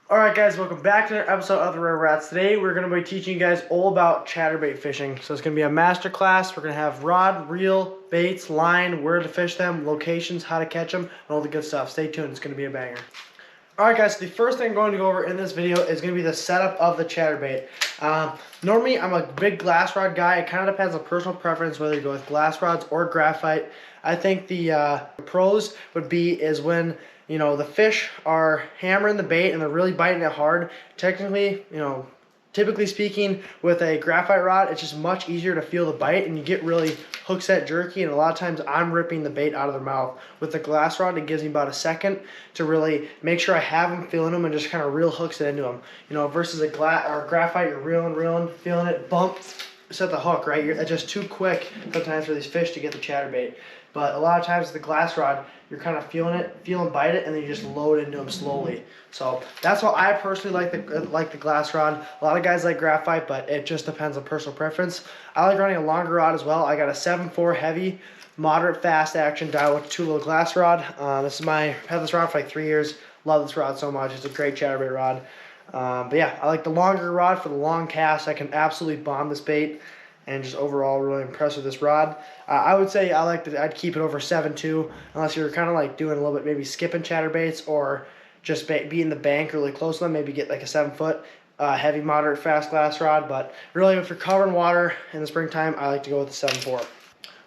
Alright guys, welcome back to another episode of The Rare Rats. Today we're going to be teaching you guys all about chatterbait fishing. So it's going to be a master class. We're going to have rod, reel, baits, line, where to fish them, locations, how to catch them, and all the good stuff. Stay tuned, it's going to be a banger. Alright guys, so the first thing I'm going to go over in this video is going to be the setup of the chatterbait. Normally I'm a big glass rod guy. It kind of depends on personal preference whether you go with glass rods or graphite. I think the pros would be is when the fish are hammering the bait and they're really biting it hard. Technically, typically speaking, with a graphite rod, it's just much easier to feel the bite and you get really hook set jerky, and a lot of times I'm ripping the bait out of their mouth. With the glass rod, it gives me about a second to really make sure I have them, feeling them, and just kind of reel hooks it into them. Versus a graphite, you're reeling, feeling it, bump, set the hook, right? It's just too quick sometimes for these fish to get the chatterbait. But a lot of times the glass rod, you're kind of feeling bite it, and then you just load into them slowly. So that's why I personally like the glass rod. A lot of guys like graphite, but it just depends on personal preference. I like running a longer rod as well. I got a 7.4 heavy, moderate fast action Daiwa 2-low glass rod. I've had this rod for like 3 years. Love this rod so much. It's a great chatterbait rod. But yeah, I like the longer rod for the long cast. I can absolutely bomb this bait, and just overall really impressed with this rod. I would say I'd keep it over 7.2 unless you're kind of like doing a little bit, maybe skipping chatterbaits or just beating the bank really close to them. Maybe get like a 7-foot heavy, moderate, fast glass rod. But really, if you're covering water in the springtime, I like to go with the 7.4.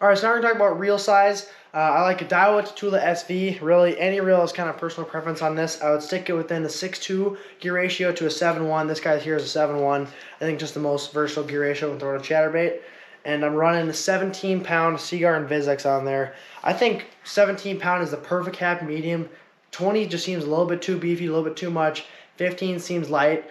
All right, so now we're going to talk about reel size. I like a Daiwa Tatula SV. Really, any reel is kind of personal preference on this. I would stick it within a 6.2 gear ratio to a 7.1. This guy here is a 7.1. I think just the most versatile gear ratio when throwing a chatterbait. And I'm running a 17-pound Seaguar and Vizex on there. I think 17-pound is the perfect happy medium. 20 just seems a little bit too beefy, a little bit too much. 15 seems light.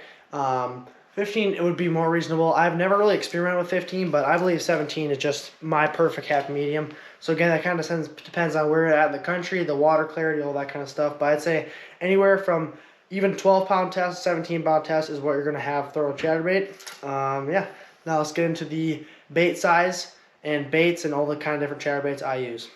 15, it would be more reasonable. I've never really experimented with 15, but I believe 17 is just my perfect happy medium. So again, that kind of depends on where you're at in the country, the water clarity, all that kind of stuff. But I'd say anywhere from even 12-pound test, 17-pound test is what you're going to have throw a chatterbait. Yeah, now let's get into the bait size and baits and all the kind of different chatterbaits I use.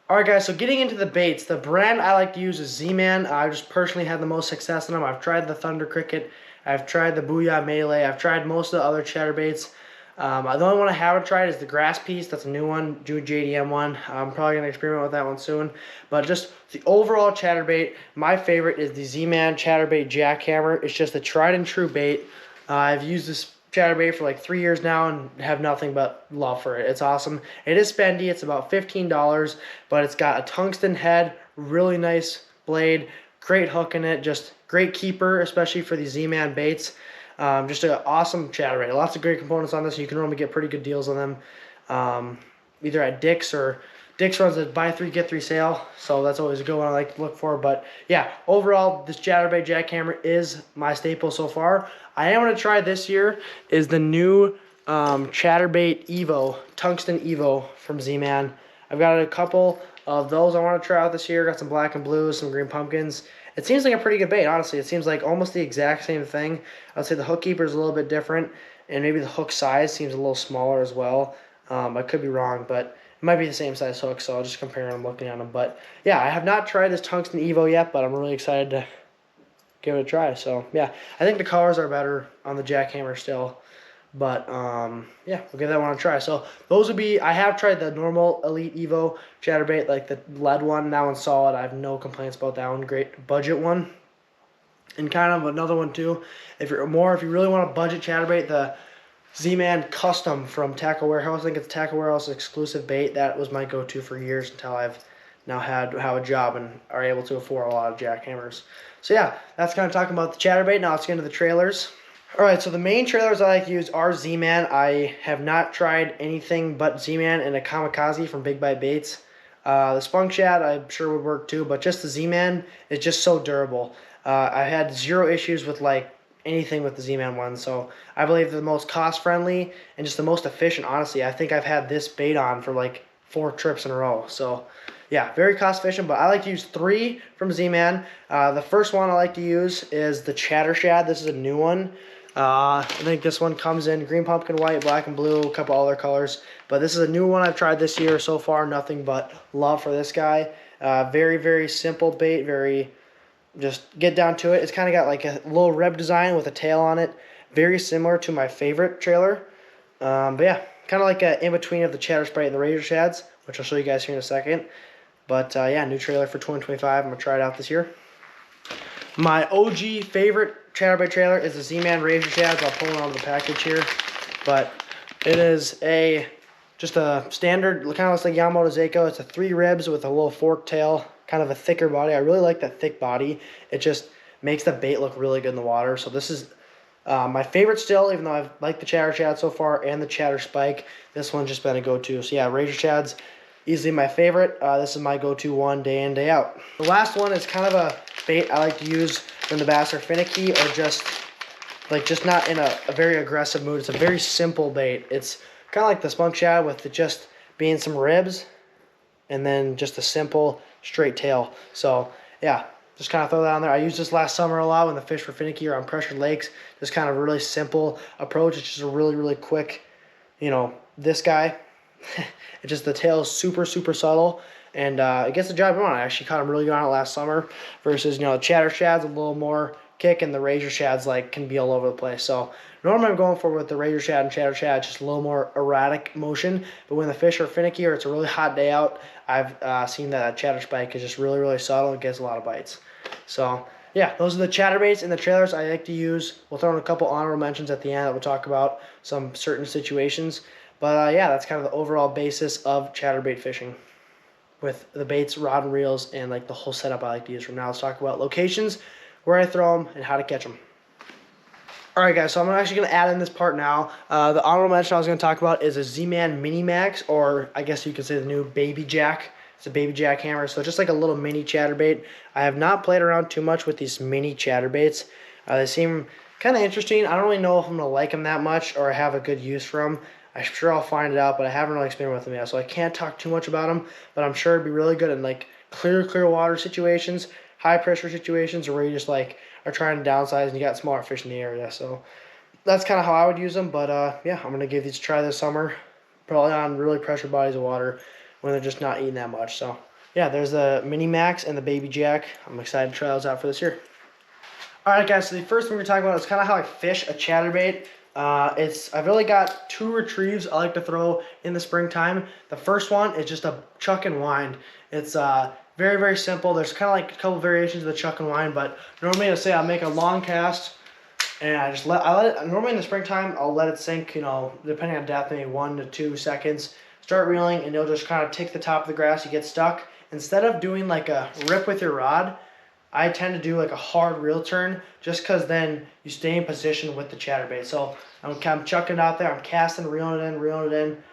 Alright guys, so getting into the baits, the brand I like to use is Z-Man. I just personally had the most success in them. I've tried the Thunder Cricket, I've tried the Booyah Melee, I've tried most of the other chatterbaits. The only one I haven't tried is the Grass Piece. That's a new one, JDM one. I'm probably going to experiment with that one soon. But just the overall chatterbait, my favorite is the Z-Man Chatterbait Jackhammer. It's just a tried and true bait. I've used this chatterbait for like 3 years now and have nothing but love for it. It's awesome. It is spendy. It's about $15, but it's got a tungsten head, really nice blade, great hook in it, just great keeper, especially for these Z-Man baits. Just an awesome chatterbait. Lots of great components on this. You can normally get pretty good deals on them, either at Dick's or Dick's runs a buy 3 get 3 sale, so that's always a good one I like to look for. But yeah, overall, this chatterbait jackhammer is my staple so far. I am going to try this year is the new chatterbait Evo, Tungsten Evo from Z-Man. I've got a couple of those I want to try out this year. Got some black and blues, some green pumpkins. It seems like a pretty good bait, honestly. It seems like almost the exact same thing. I would say the hook keeper is a little bit different, and maybe the hook size seems a little smaller as well. I could be wrong, but it might be the same size hook, so I'll just compare them looking at them. But yeah, I have not tried this Tungsten Evo yet, but I'm really excited to give it a try. So yeah, I think the colors are better on the jackhammer still. But yeah, we'll give that one a try. So those would be, I have tried the normal Elite Evo chatterbait, like the lead one. That one's solid. I have no complaints about that one. Great budget one. And kind of another one too, if you really want a budget chatterbait, the Z-Man Custom from Tackle Warehouse. I think it's Tackle Warehouse exclusive bait. That was my go-to for years until I've now have a job and are able to afford a lot of jackhammers. So yeah, that's kind of talking about the chatterbait. Now let's get into the trailers. Alright, so the main trailers I like to use are Z-Man. I have not tried anything but Z-Man and a Kamikaze from Big Bite Baits. The Spunk Chat I'm sure would work too, but just the Z-Man is just so durable. I had zero issues with like anything with the Z-Man one, so I believe they're the most cost-friendly and just the most efficient, honestly. I think I've had this bait on for like 4 trips in a row, so yeah, very cost-efficient, but I like to use 3 from Z-Man. The first one I like to use is the Chatter Shad. This is a new one. I think this one comes in green pumpkin white, black and blue, a couple other colors, but this is a new one I've tried this year so far. Nothing but love for this guy. Very, very simple bait, very just get down to it. It's kind of got like a little rib design with a tail on it, very similar to my favorite trailer. But yeah, kind of like a in between of the ChatterBait and the Razor Shads, which I'll show you guys here in a second. But yeah, new trailer for 2025. I'm gonna try it out this year. My OG favorite ChatterBait trailer is the Z-Man Razor Shads. I'll pull it out of the package here, but it is just a standard, kind of looks like Yamamoto Seiko. It's a 3 ribs with a little fork tail, kind of a thicker body. I really like that thick body. It just makes the bait look really good in the water. So this is my favorite still, even though I've liked the Chatter Shad so far and the Chatter Spike. This one's just been a go-to. So yeah, Razor Shads, easily my favorite. This is my go-to one day in, day out. The last one is kind of a bait I like to use when the bass are finicky or just not in a very aggressive mood. It's a very simple bait. It's kind of like the Spunk Shad with it just being some ribs and then just a simple straight tail. So yeah, just kind of throw that on there. I used this last summer a lot when the fish were finicky or on pressured lakes. Just kind of a really simple approach. It's just a really, really quick, this guy. It's just the tail is super, super subtle. And it gets the job on. I actually caught him really good on it last summer versus, the Chatter Shad's a little more kick and the Razor Shad's can be all over the place. So normally I'm going for with the Razor Shad and Chatter Shad, just a little more erratic motion. But when the fish are finicky or it's a really hot day out, I've seen that Chatter Spike is just really, really subtle and gets a lot of bites. So yeah, those are the chatterbaits and the trailers I like to use. We'll throw in a couple honorable mentions at the end that we'll talk about some certain situations. But yeah, that's kind of the overall basis of chatterbait fishing, with the baits, rod and reels, and the whole setup I like to use. From now, let's talk about locations, where I throw them, and how to catch them. All right, guys, so I'm actually going to add in this part now. The honorable mention I was going to talk about is a Z-Man Mini Max, or I guess you could say the new Baby Jack. It's a Baby Jack hammer, so just like a little mini chatterbait. I have not played around too much with these mini chatterbaits. They seem kind of interesting. I don't really know if I'm going to like them that much or have a good use for them. I'm sure I'll find it out, but I haven't really experimented with them yet, so I can't talk too much about them. But I'm sure it'd be really good in clear water situations, high pressure situations, or where you just are trying to downsize and you got smaller fish in the area. So that's kind of how I would use them. But yeah, I'm gonna give these a try this summer, probably on really pressured bodies of water when they're just not eating that much. So yeah, there's the Mini Max and the Baby Jack. I'm excited to try those out for this year. All right, guys. So the first thing we're talking about is kind of how I fish a chatterbait. I've really got 2 retrieves I like to throw in the springtime. The first one is just a chuck and wind. It's very, very simple. There's kind of a couple variations of the chuck and wind, but normally I'll make a long cast and I let it, normally in the springtime, I'll let it sink, depending on depth, maybe 1 to 2 seconds. Start reeling and you'll just kind of take the top of the grass, you get stuck. Instead of doing a rip with your rod, I tend to do a hard reel turn just because then you stay in position with the chatterbait. So I'm chucking it out there, I'm casting, reeling it in,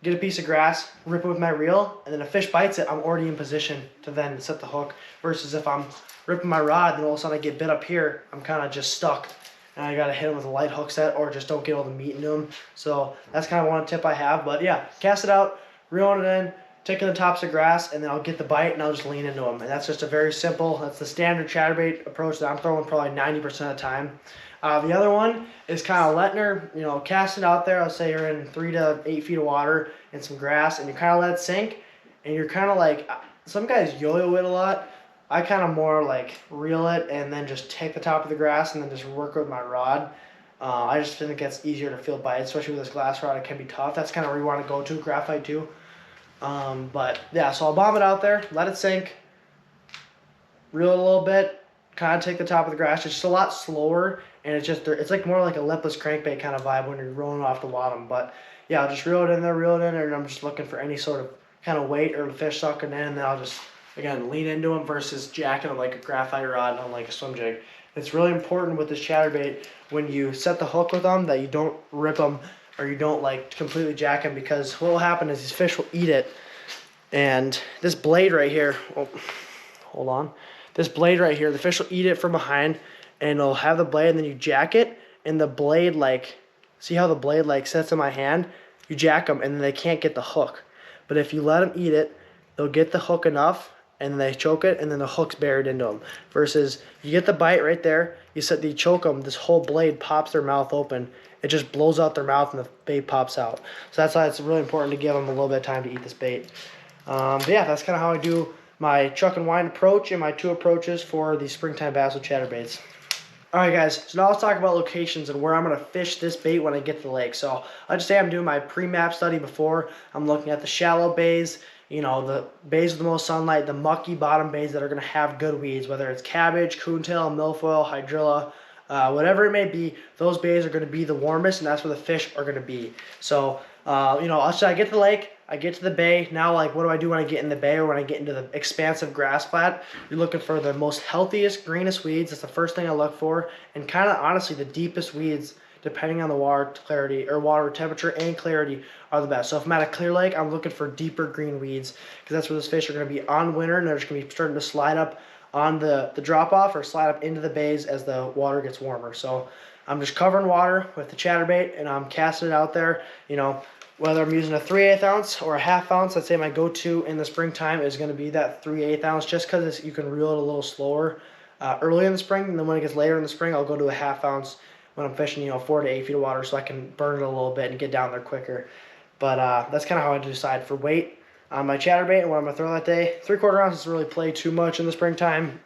get a piece of grass, rip it with my reel, and then if a fish bites it, I'm already in position to then set the hook. Versus if I'm ripping my rod, then all of a sudden I get bit up here, I'm kind of just stuck. And I got to hit them with a light hook set or just don't get all the meat into them. So that's kind of one tip I have. But yeah, cast it out, reeling it in, taking the tops of grass, and then I'll get the bite and I'll just lean into them. And that's just a very simple, that's the standard chatterbait approach that I'm throwing probably 90% of the time. The other one is kind of letting her, cast it out there. I'll say you're in 3 to 8 feet of water and some grass, and you kind of let it sink. And you're kind of some guys yo-yo it a lot. I kind of more reel it and then just take the top of the grass and then just work with my rod. I just think it gets easier to feel bites, especially with this glass rod. It can be tough. That's kind of where you want to go to, graphite too. But yeah, so I'll bomb it out there, let it sink, reel it a little bit, kind of take the top of the grass. It's just a lot slower, and it's more like a lipless crankbait kind of vibe when you're rolling off the bottom. But yeah, I'll just reel it in there, and I'm just looking for any sort of kind of weight or the fish sucking in, and then I'll just, again, lean into them versus jacking them like a graphite rod on a swim jig. It's really important with this chatterbait when you set the hook with them that you don't rip them or you don't completely jack them, because what will happen is these fish will eat it. And this blade right here, hold on. This blade right here, the fish will eat it from behind and it'll have the blade, and then you jack it and the blade see how the blade sets in my hand? You jack them and then they can't get the hook. But if you let them eat it, they'll get the hook enough and they choke it, and then the hook's buried into them. Versus you get the bite right there, you choke them, this whole blade pops their mouth open. It just blows out their mouth and the bait pops out. So that's why it's really important to give them a little bit of time to eat this bait. But yeah, that's kind of how I do my chuck and wind approach and my 2 approaches for the springtime bass with chatterbaits. Alright guys, so now let's talk about locations and where I'm going to fish this bait when I get to the lake. So I'll just say I'm doing my pre-map study before. I'm looking at the shallow bays, you know, the bays with the most sunlight, the mucky bottom bays that are going to have good weeds, whether it's cabbage, coontail, milfoil, hydrilla, whatever it may be. Those bays are going to be the warmest, and that's where the fish are going to be. So, you know, I get to the lake, I get to the bay. Now, like, what do I do when I get in the bay or when I get into the expansive grass flat? You're looking for the most healthiest, greenest weeds. That's the first thing I look for. And kind of, honestly, the deepest weeds, depending on the water clarity or water temperature and clarity, are the best. So if I'm at a clear lake, I'm looking for deeper green weeds because that's where those fish are going to be on winter, and they're just going to be starting to slide up on the drop-off or slide up into the bays as the water gets warmer. So I'm just covering water with the chatterbait, and I'm casting it out there, you know, whether I'm using a 3/8 ounce or a 1/2 ounce. I'd say my go-to in the springtime is going to be that 3/8 ounce, just because you can reel it a little slower early in the spring, and then when it gets later in the spring, I'll go to a 1/2 ounce when I'm fishing, you know, 4 to 8 feet of water, so I can burn it a little bit and get down there quicker. But that's kind of how I decide for weight on my chatterbait and what I'm going to throw that day. 3/4 ounce doesn't really play too much in the springtime.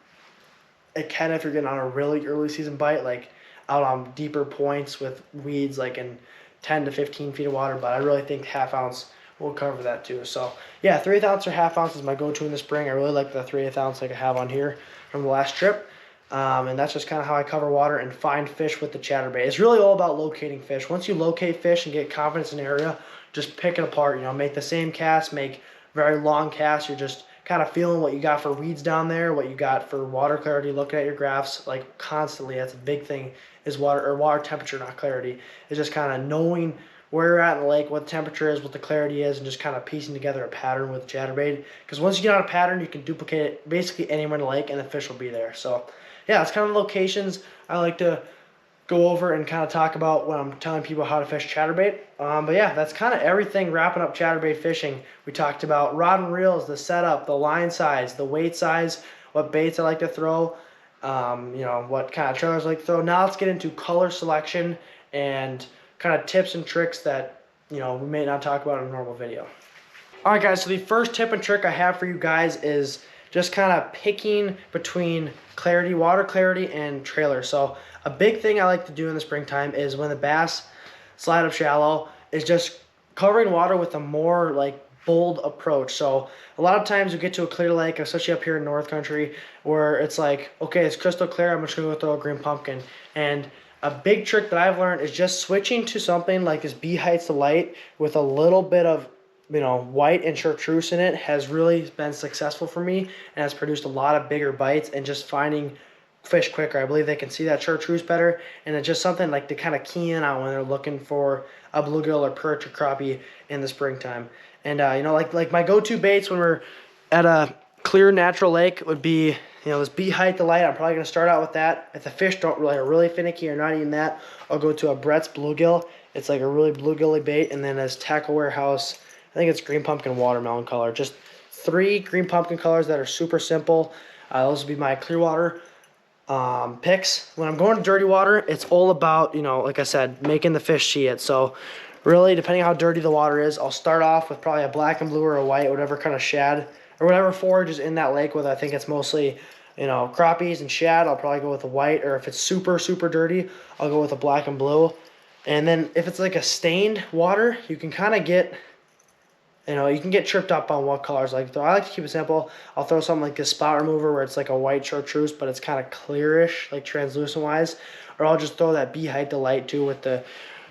It can if you're getting on a really early season bite, like out on deeper points with weeds, like in 10 to 15 feet of water, but I really think 1/2 ounce will cover that too. So yeah, 3/8 ounce or 1/2 ounce is my go-to in the spring. I really like the 3/8 ounce like I have on here from the last trip. And that's just kind of how I cover water and find fish with the chatterbait. It's really all about locating fish. Once you locate fish and get confidence in an area, just pick it apart. You know, make the same cast, make very long casts. You're just kind of feeling what you got for weeds down there, what you got for water clarity, looking at your graphs like constantly. That's a big thing, is water temperature, not clarity. It's just kind of knowing where you're at in the lake, what the temperature is, what the clarity is, and just kind of piecing together a pattern with chatterbait. Because once you get on a pattern, you can duplicate it basically anywhere in the lake, and the fish will be there. So yeah, it's kind of locations I like to go over and kind of talk about when I'm telling people how to fish chatterbait. But yeah, that's kind of everything wrapping up chatterbait fishing. We talked about rod and reels, the setup, the line size, the weight size, what baits I like to throw, you know, what kind of trailers I like to throw. Now let's get into color selection and kind of tips and tricks that, you know, we may not talk about in a normal video. All right, guys, so the first tip and trick I have for you guys is just kind of picking between clarity, water clarity, and trailer. So a big thing I like to do in the springtime is when the bass slide up shallow is just covering water with a more like bold approach. So a lot of times you get to a clear lake, especially up here in North Country, where it's like, okay, it's crystal clear, I'm just gonna go throw a green pumpkin. And a big trick that I've learned is just switching to something like this bee heights to light with a little bit of, you know, white and chartreuse in it has really been successful for me and has produced a lot of bigger bites and just finding fish quicker. I believe they can see that chartreuse better, and it's just something like to kind of key in on when they're looking for a bluegill or perch or crappie in the springtime. And you know, like my go-to baits when we're at a clear natural lake would be, you know, this bee height to light. I'm probably going to start out with that. If the fish are really finicky or not eating that, I'll go to a Brett's bluegill. It's like a really bluegilly bait. And then as Tackle Warehouse, I think it's green pumpkin watermelon color. Just 3 green pumpkin colors that are super simple. Those would be my Clearwater picks. When I'm going to dirty water, it's all about, you know, like I said, making the fish see it. So really, depending on how dirty the water is, I'll start off with probably a black and blue or a white, whatever kind of shad or whatever forage is in that lake, whether I think it's mostly, you know, crappies and shad, I'll probably go with a white, or if it's super dirty, I'll go with a black and blue. And then if it's like a stained water, you can kind of get, you know, you can get tripped up on what colors I like to throw. I like to keep it simple. I'll throw something like this spot remover where it's like a white chartreuse, but it's kind of clearish, like translucent wise. Or I'll just throw that bee height delight too with the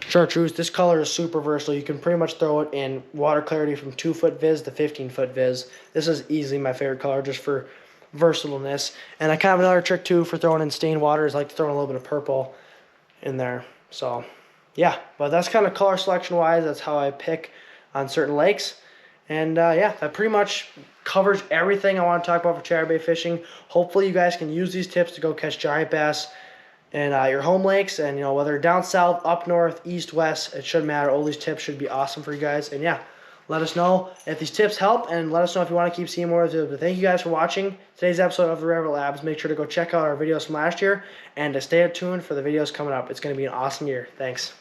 chartreuse. This color is super versatile. You can pretty much throw it in water clarity from 2-foot viz to 15-foot viz. This is easily my favorite color just for versatileness. And I kind of have another trick too for throwing in stained water is I like to throw in a little bit of purple in there. So yeah, but that's kind of color selection wise. That's how I pick on certain lakes. And yeah, that pretty much covers everything I want to talk about for chatterbait fishing. Hopefully you guys can use these tips to go catch giant bass in your home lakes, and you know, whether down south, up north, east, west, it shouldn't matter. All these tips should be awesome for you guys. And yeah, let us know if these tips help, and let us know if you want to keep seeing more of them. But thank you guys for watching today's episode of the Rabbit Labs. Make sure to go check out our videos from last year and to stay tuned for the videos coming up. It's going to be an awesome year. Thanks.